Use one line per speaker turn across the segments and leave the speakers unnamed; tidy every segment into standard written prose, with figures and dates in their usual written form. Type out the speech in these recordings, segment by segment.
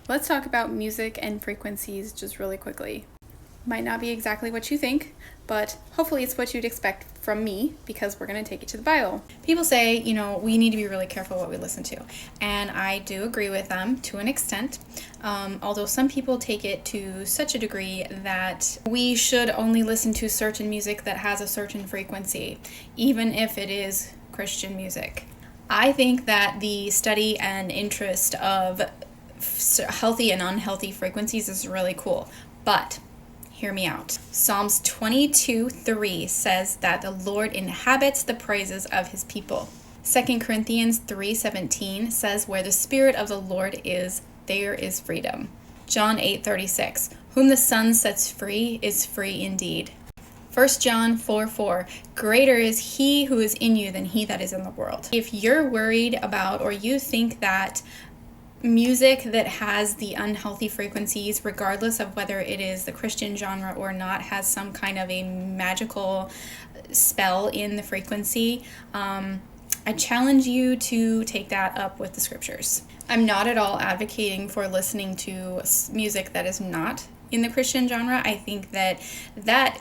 Let's talk about music and frequencies just really quickly. Might not be exactly what you think, but hopefully it's what you'd expect from me because we're going to take it to the Bible. People say, we need to be really careful what we listen to. And I do agree with them to an extent, although some people take it to such a degree that we should only listen to certain music that has a certain frequency, even if it is Christian music. I think that the study and interest of healthy and unhealthy frequencies is really cool, but hear me out. Psalms 22:3 says that the Lord inhabits the praises of his people. 2 Corinthians 3:17 says where the Spirit of the Lord is, there is freedom. John 8:36, whom the Son sets free is free indeed. 1 John 4:4, greater is he who is in you than he that is in the world. If you're worried about or you think that music that has the unhealthy frequencies, regardless of whether it is the Christian genre or not, has some kind of a magical spell in the frequency, I challenge you to take that up with the scriptures. I'm not at all advocating for listening to music that is not in the Christian genre. I think that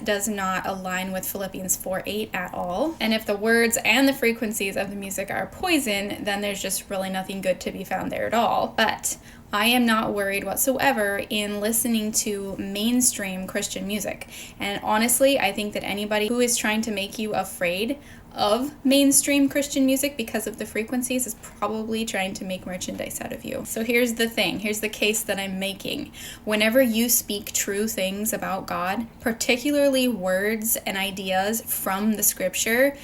does not align with Philippians 4:8 at all. And if the words and the frequencies of the music are poison, then there's just really nothing good to be found there at all. But I am not worried whatsoever in listening to mainstream Christian music. And honestly, I think that anybody who is trying to make you afraid of mainstream Christian music because of the frequencies is probably trying to make merchandise out of you. So here's the thing, here's the case that I'm making. Whenever you speak true things about God, particularly words and ideas from the scripture,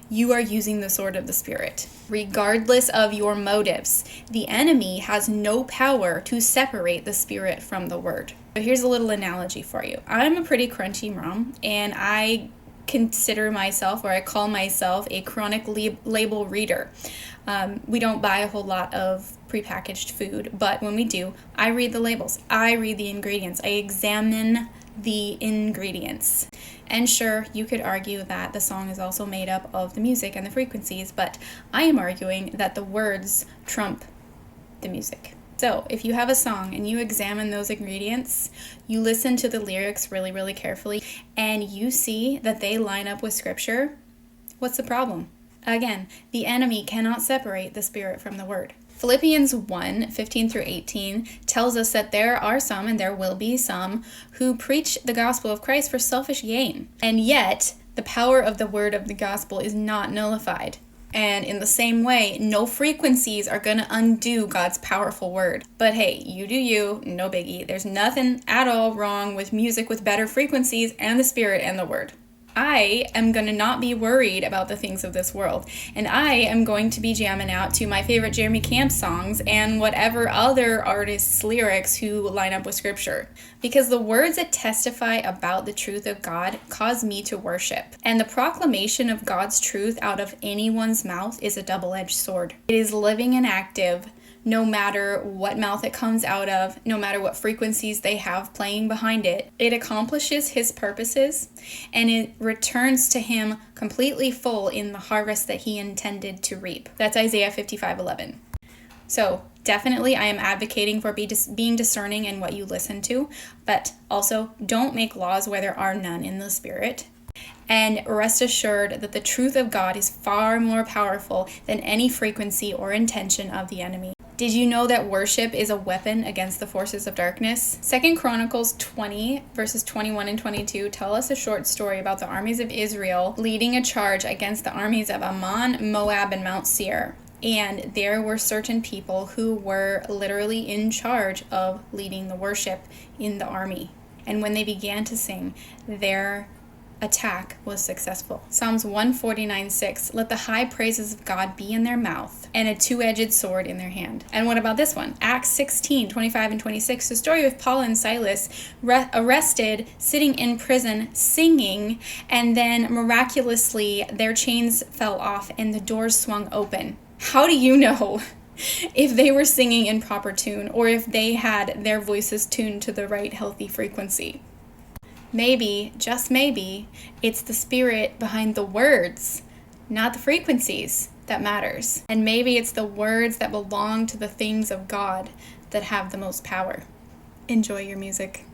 you are using the sword of the Spirit. Regardless of your motives, the enemy has no power to separate the Spirit from the word. So here's a little analogy for you. I'm a pretty crunchy mom, and I consider myself, or I call myself, a chronic label reader. We don't buy a whole lot of prepackaged food, but when we do, I read the labels. I read the ingredients. I examine the ingredients. And sure, you could argue that the song is also made up of the music and the frequencies, but I am arguing that the words trump the music. So if you have a song and you examine those ingredients, you listen to the lyrics really, really carefully, and you see that they line up with scripture, what's the problem? Again, the enemy cannot separate the Spirit from the word. Philippians 1:15-18 tells us that there are some, and there will be some, who preach the gospel of Christ for selfish gain. And yet, the power of the word of the gospel is not nullified. And in the same way, no frequencies are going to undo God's powerful word. But hey, you do you, no biggie. There's nothing at all wrong with music with better frequencies and the Spirit and the word. I am going to not be worried about the things of this world. And I am going to be jamming out to my favorite Jeremy Camp songs and whatever other artists' lyrics who line up with scripture. Because the words that testify about the truth of God cause me to worship. And the proclamation of God's truth out of anyone's mouth is a double-edged sword. It is living and active, no matter what mouth it comes out of, no matter what frequencies they have playing behind it. It accomplishes his purposes, and it returns to him completely full in the harvest that he intended to reap. That's Isaiah 55:11. So definitely I am advocating for being discerning in what you listen to, but also don't make laws where there are none in the Spirit. And rest assured that the truth of God is far more powerful than any frequency or intention of the enemy. Did you know that worship is a weapon against the forces of darkness? 2 Chronicles 20, verses 21 and 22 tell us a short story about the armies of Israel leading a charge against the armies of Ammon, Moab, and Mount Seir. And there were certain people who were literally in charge of leading the worship in the army. And when they began to sing, their attack was successful. Psalms 149:6, let the high praises of God be in their mouth and a two-edged sword in their hand. And what about this one? Acts 16:25 and 26, the story of Paul and Silas arrested, sitting in prison, singing, and then miraculously their chains fell off and the doors swung open. How do you know if they were singing in proper tune or if they had their voices tuned to the right healthy frequency? Maybe, just maybe, it's the Spirit behind the words, not the frequencies, that matters. And maybe it's the words that belong to the things of God, that have the most power. Enjoy your music.